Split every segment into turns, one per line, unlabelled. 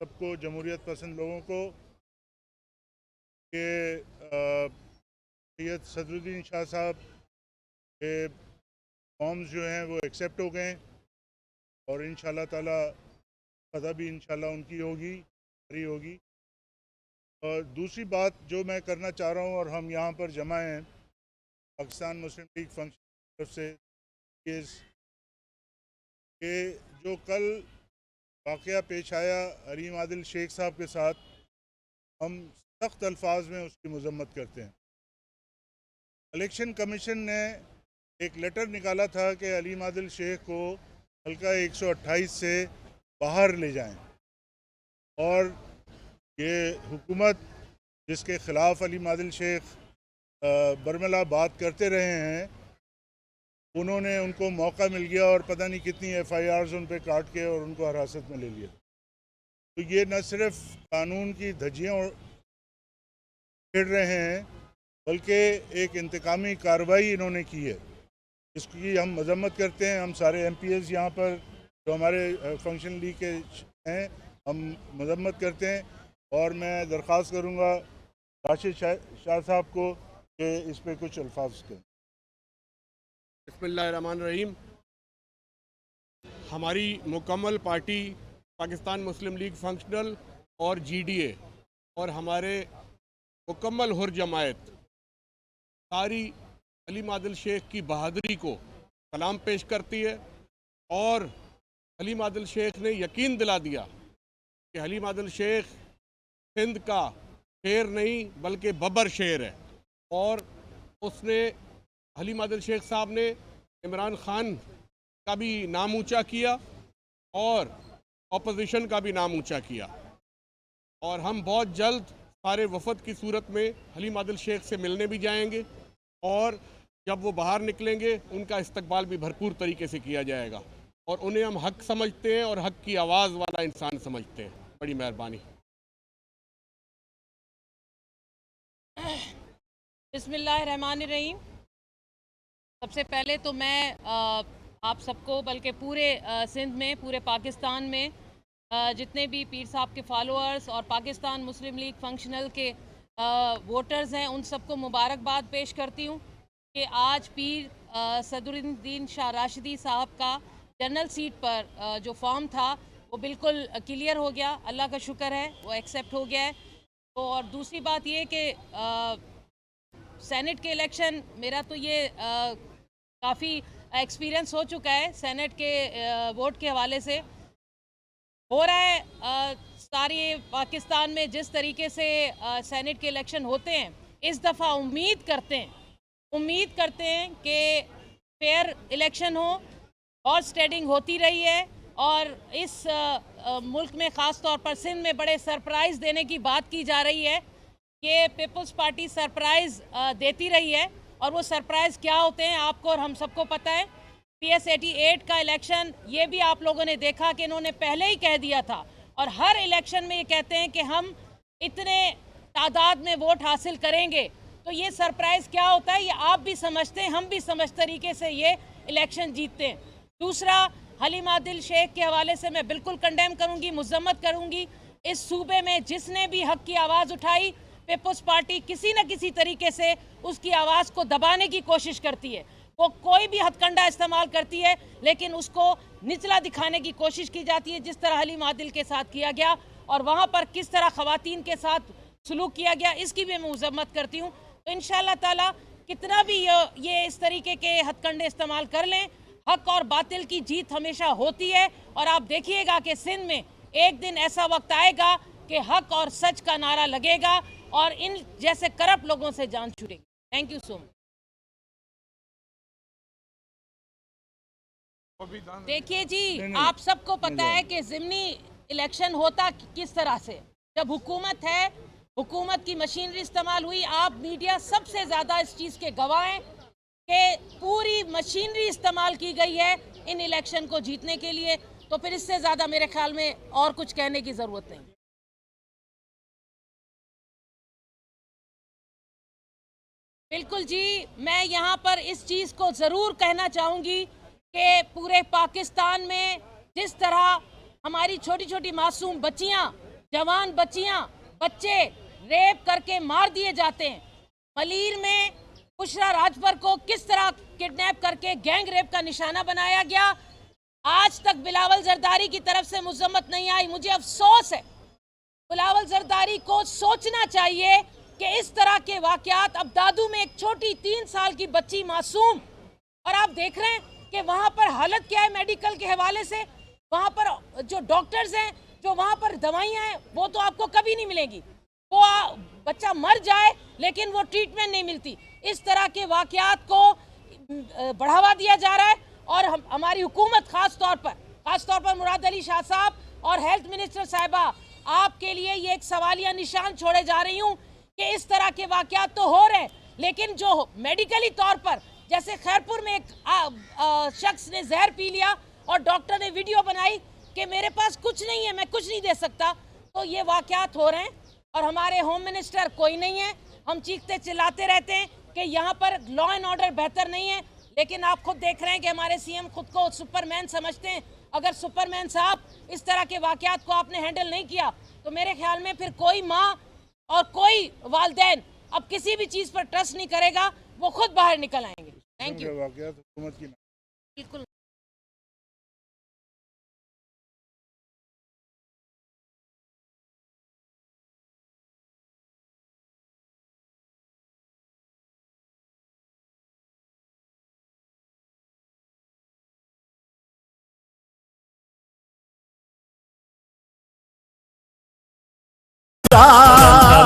सबको, जमहूरियत पसंद लोगों को कि सैयद सदरुद्दीन शाह साहब के फॉर्म्स जो हैं वो एक्सेप्ट हो गए और इंशाल्लाह ताला पता भी इंशाल्लाह उनकी होगी, फ्री होगी। और दूसरी बात जो मैं करना चाह रहा हूँ और हम यहाँ पर जमा हैं पाकिस्तान मुस्लिम लीग फंक्शन की तरफ से कि जो कल वाक़या पेश आया हलीम आदिल शेख साहब के साथ, हम सख्त अल्फाज में उसकी मजम्मत करते हैं। इलेक्शन कमीशन ने एक लेटर निकाला था कि हलीम आदिल शेख को हल्का 128 से बाहर ले जाएं और ये हुकूमत जिसके ख़िलाफ़ हलीम आदिल शेख बरमला बात करते रहे हैं, उन्होंने उनको मौका मिल गया और पता नहीं कितनी FIRs उन पर काट के और उनको हिरासत में ले लिया। तो ये न सिर्फ कानून की धज्जियाँ छिड़ रहे हैं बल्कि एक इंतकामी कार्रवाई इन्होंने की है, इसकी हम मजम्मत करते हैं। हम सारे MPs यहाँ पर जो हमारे फंक्शन लीग के हैं हम मजम्मत करते हैं और मैं दरख्वास्त करूँगा राशिद शाह साहब को कि इस पर कुछ अल्फाज करें।
बिस्मिल्लाहिर्रहमानिर्रहीम। हमारी मुकम्मल पार्टी पाकिस्तान मुस्लिम लीग फंक्शनल और GDA और हमारे मुकम्मल हुर जमायत सारी हलीम आदिल शेख की बहादुरी को सलाम पेश करती है और हलीम आदिल शेख ने यकीन दिला दिया कि हलीम आदिल शेख सिंध का शेर नहीं बल्कि बबर शेर है। और उसने हलीम आदिल शेख साहब ने इमरान खान का भी नाम ऊंचा किया और अपोजिशन का भी नाम ऊंचा किया। और हम बहुत जल्द सारे वफद की सूरत में हलीम आदिल शेख से मिलने भी जाएंगे और जब वो बाहर निकलेंगे उनका इस्तकबाल भी भरपूर तरीके से किया जाएगा और उन्हें हम हक समझते हैं और हक की आवाज़ वाला इंसान समझते हैं। बड़ी मेहरबानी।
बिस्मिल्लाहिर्रहमानिर्रहीम। सबसे पहले तो मैं आप सबको बल्कि पूरे सिंध में, पूरे पाकिस्तान में जितने भी पीर साहब के फॉलोअर्स और पाकिस्तान मुस्लिम लीग फंक्शनल के वोटर्स हैं उन सबको मुबारकबाद पेश करती हूँ कि आज पीर सदरुद्दीन शाह राशिदी साहब का जनरल सीट पर जो फॉर्म था वो बिल्कुल क्लियर हो गया। अल्लाह का शुक्र है वो एक्सेप्ट हो गया है। तो और दूसरी बात ये कि सेनेट के इलेक्शन, मेरा तो ये काफ़ी एक्सपीरियंस हो चुका है सेनेट के वोट के हवाले से। हो रहा है सारी पाकिस्तान में जिस तरीके से सेनेट के इलेक्शन होते हैं, इस दफ़ा उम्मीद करते हैं कि फेयर इलेक्शन हो, हॉर्स ट्रेडिंग होती रही है और इस मुल्क में ख़ास तौर पर सिंध में बड़े सरप्राइज़ देने की बात की जा रही है। ये पीपल्स पार्टी सरप्राइज़ देती रही है और वो सरप्राइज़ क्या होते हैं आपको और हम सबको पता है। PS 88 का इलेक्शन ये भी आप लोगों ने देखा कि इन्होंने पहले ही कह दिया था और हर इलेक्शन में ये कहते हैं कि हम इतने तादाद में वोट हासिल करेंगे। तो ये सरप्राइज़ क्या होता है ये आप भी समझते हैं, हम भी समझ तरीके से ये इलेक्शन जीतते हैं। दूसरा, हलीम आदिल शेख के हवाले से मैं बिल्कुल कंडेम करूँगी, मजम्मत करूँगी। इस सूबे में जिसने भी हक की आवाज़ उठाई, पीपल्स पार्टी किसी न किसी तरीके से उसकी आवाज़ को दबाने की कोशिश करती है। वो कोई भी हथकंडा इस्तेमाल करती है लेकिन उसको निचला दिखाने की कोशिश की जाती है, जिस तरह हलीम आदिल के साथ किया गया और वहाँ पर किस तरह ख़वातीन के साथ सलूक किया गया, इसकी भी मैं मजम्मत करती हूँ। तो इंशाअल्लाह ताला कितना भी ये इस तरीके के हथकंडे इस्तेमाल कर लें, हक और बातिल की जीत हमेशा होती है। और आप देखिएगा कि सिंध में एक दिन ऐसा वक्त आएगा कि हक और सच का नारा लगेगा और इन जैसे करप्ट लोगों से जान छूटेगी। Thank you so much. देखिए जी, आप सबको पता है कि ज़िमनी इलेक्शन होता किस तरह से, जब हुकूमत है, हुकूमत की मशीनरी इस्तेमाल हुई। आप मीडिया सबसे ज़्यादा इस चीज़ के गवाह हैं कि पूरी मशीनरी इस्तेमाल की गई है इन इलेक्शन को जीतने के लिए। तो फिर इससे ज़्यादा मेरे ख्याल में और कुछ कहने की ज़रूरत नहीं। बिल्कुल जी, मैं यहाँ पर इस चीज़ को ज़रूर कहना चाहूँगी कि पूरे पाकिस्तान में जिस तरह हमारी छोटी छोटी मासूम बच्चियाँ जवान बच्चे रेप करके मार दिए जाते हैं। मलीर में बुशरा राजभर को किस तरह किडनैप करके गैंग रेप का निशाना बनाया गया, आज तक बिलावल जरदारी की तरफ से मजम्मत नहीं आई। मुझे अफसोस है, बिलावल जरदारी को सोचना चाहिए कि इस तरह के वाकयात, अब दादू में एक छोटी 3 साल की बच्ची मासूम, और आप देख रहे हैं कि वहां पर हालत क्या है मेडिकल के हवाले से। वहां पर जो डॉक्टर्स हैं, जो वहां पर दवाइयां हैं, वो तो आपको कभी नहीं मिलेंगी। वो बच्चा मर जाए लेकिन वो ट्रीटमेंट नहीं मिलती। इस तरह के वाकयात को बढ़ावा दिया जा रहा है और हमारी हुकूमत खास तौर पर मुराद अली शाह साहब और हेल्थ मिनिस्टर साहिबा, आपके लिए ये एक सवालिया निशान छोड़े जा रही हूँ कि इस तरह के वाकयात तो हो रहे हैं, लेकिन जो मेडिकली तौर पर, जैसे खैरपुर में एक शख्स ने जहर पी लिया और डॉक्टर ने वीडियो बनाई कि मेरे पास कुछ नहीं है, मैं कुछ नहीं दे सकता, तो ये वाकयात हो रहे हैं। और हमारे होम मिनिस्टर कोई नहीं है। हम चीखते चिल्लाते रहते हैं कि यहाँ पर लॉ एंड ऑर्डर बेहतर नहीं है, लेकिन आप खुद देख रहे हैं कि हमारे सीएम खुद को सुपरमैन समझते हैं। अगर सुपरमैन साहब इस तरह के वाकयात को आपने हैंडल नहीं किया तो मेरे ख्याल में फिर कोई माँ और कोई वालिदैन अब किसी भी चीज़ पर ट्रस्ट नहीं करेगा, वो खुद बाहर निकल आएंगे। Thank you.
वाकयात हुकूमत की
बिल्कुल।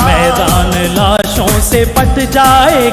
मैदान लाशों से पट जाए।